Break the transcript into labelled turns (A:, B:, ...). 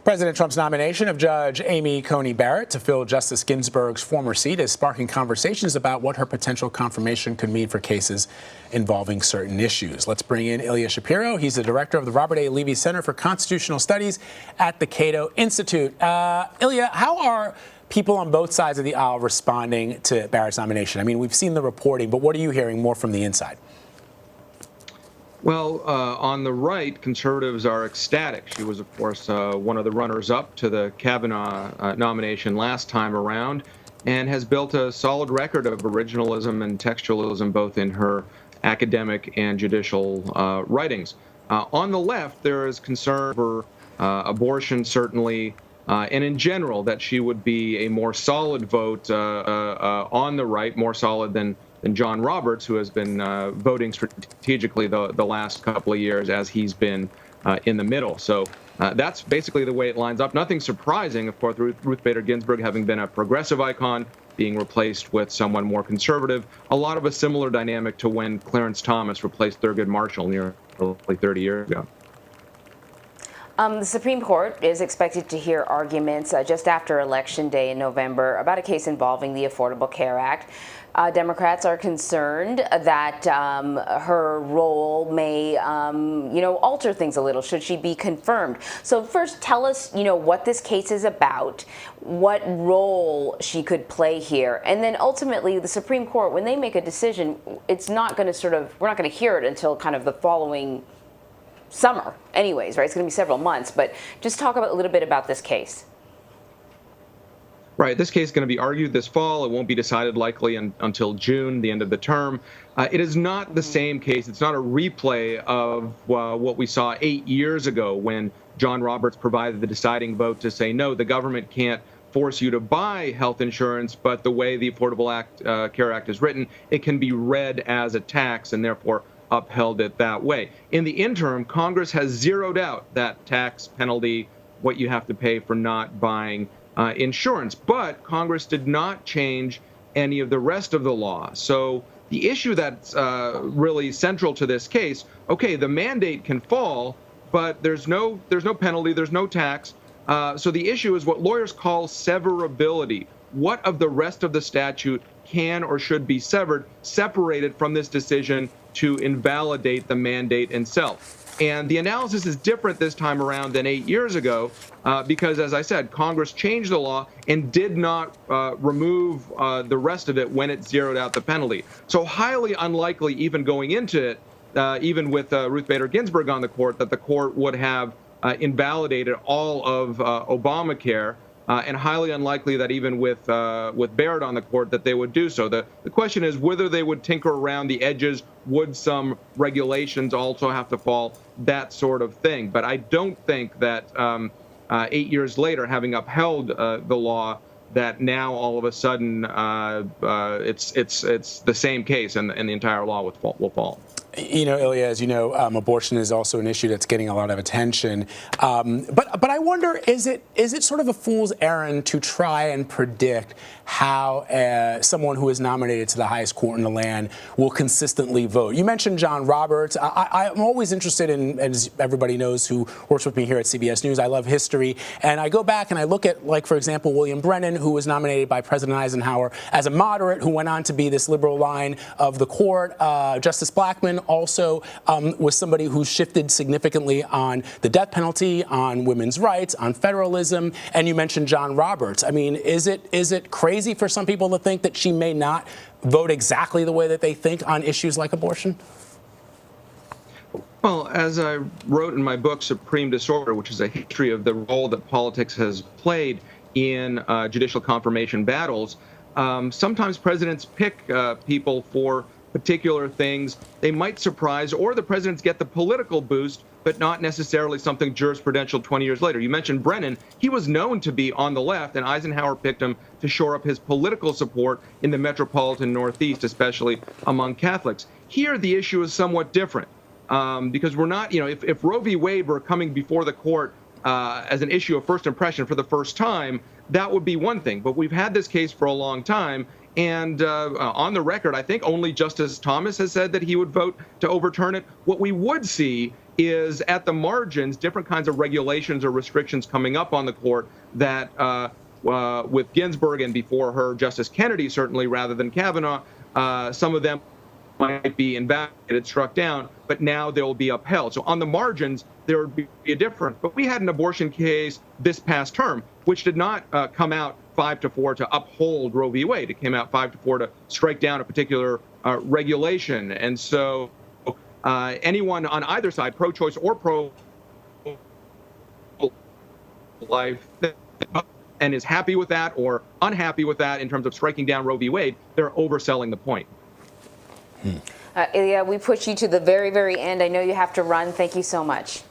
A: President Trump's nomination of Judge Amy Coney Barrett to fill Justice Ginsburg's former seat is sparking conversations about what her potential confirmation could mean for cases involving certain issues. Let's bring in Ilya Shapiro. He's the director of the Robert A. Levy Center for Constitutional Studies at the Cato Institute. Ilya, how are people on both sides of the aisle responding to Barrett's nomination? I mean, we've seen the reporting, but what are you hearing more from the inside?
B: Well, on the right, conservatives are ecstatic. She was, of course, one of the runners-up to the Kavanaugh nomination last time around and has built a solid record of originalism and textualism both in her academic and judicial writings. On the left, there is concern over abortion, certainly, and in general, that she would be a more solid vote on the right, more solid than John Roberts, who has been voting strategically the last couple of years as he's been in the middle. So that's basically the way it lines up. Nothing surprising, of course, Ruth Bader Ginsburg having been a progressive icon, being replaced with someone more conservative. A lot of a similar dynamic to when Clarence Thomas replaced Thurgood Marshall nearly 30 years ago.
C: The Supreme Court is expected to hear arguments just after Election Day in November about a case involving the Affordable Care Act. Democrats are concerned that her role may, alter things a little should she be confirmed. So first, tell us, what this case is about, what role she could play here, and then ultimately the Supreme Court, when they make a decision, it's not going to we're not going to hear it until kind of the following summer anyways, right? It's going to be several months, but just talk a little bit about this case.
B: Right. This case is going to be argued this fall. It won't be decided likely until June, the end of the term. It is not the same case. It's not a replay of what we saw 8 years ago when John Roberts provided the deciding vote to say, no, the government can't force you to buy health insurance, but the way the Affordable Care Act is written, it can be read as a tax and therefore upheld it that way. In the interim, Congress has zeroed out that tax penalty, what you have to pay for not buying insurance, but Congress did not change any of the rest of the law. So the issue that's really central to this case, okay, the mandate can fall, but there's no penalty, there's no tax. So the issue is what lawyers call severability. What of the rest of the statute can or should be separated from this decision to invalidate the mandate itself? And the analysis is different this time around than 8 years ago because, as I said, Congress changed the law and did not remove the rest of it when it zeroed out the penalty. So highly unlikely, even going into it, even with Ruth Bader Ginsburg on the court, that the court would have invalidated all of Obamacare. And highly unlikely that even with Barrett on the court that they would do so. The question is whether they would tinker around the edges, would some regulations also have to fall, that sort of thing. But I don't think that 8 years later, having upheld the law, that now all of a sudden it's the same case and the entire law will fall.
A: Ilya, as you know, abortion is also an issue that's getting a lot of attention. But I wonder, is it sort of a fool's errand to try and predict how someone who is nominated to the highest court in the land will consistently vote? You mentioned John Roberts. I'm always interested in, as everybody knows who works with me here at CBS News, I love history. And I go back and I look at, like, for example, William Brennan, who was nominated by President Eisenhower as a moderate, who went on to be this liberal line of the court. Justice Blackmun also was somebody who shifted significantly on the death penalty, on women's rights, on federalism. And you mentioned John Roberts. I mean, is it crazy for some people to think that she may not vote exactly the way that they think on issues like abortion?
B: Well, as I wrote in my book, Supreme Disorder, which is a history of the role that politics has played in judicial confirmation battles, sometimes presidents pick people for particular things. They might surprise, or the presidents get the political boost, but not necessarily something jurisprudential 20 years later. You mentioned Brennan. He was known to be on the left, and Eisenhower picked him to shore up his political support in the metropolitan Northeast, especially among Catholics. Here, the issue is somewhat different because we're not, if Roe v. Wade were coming before the court as an issue of first impression for the first time, that would be one thing. But we've had this case for a long time. And on the record, I think only Justice Thomas has said that he would vote to overturn it. What we would see is at the margins, different kinds of regulations or restrictions coming up on the court that with Ginsburg and before her, Justice Kennedy, certainly, rather than Kavanaugh, some of them might be invalidated, struck down, but now they will be upheld. So on the margins, there would be a difference. But we had an abortion case this past term, which did not come out 5-4 to uphold Roe v. Wade. It came out 5-4 to strike down a particular regulation. And so anyone on either side, pro-choice or pro-life, and is happy with that or unhappy with that in terms of striking down Roe v. Wade, they're overselling the point.
C: Ilya, we push you to the very, very end. I know you have to run. Thank you so much.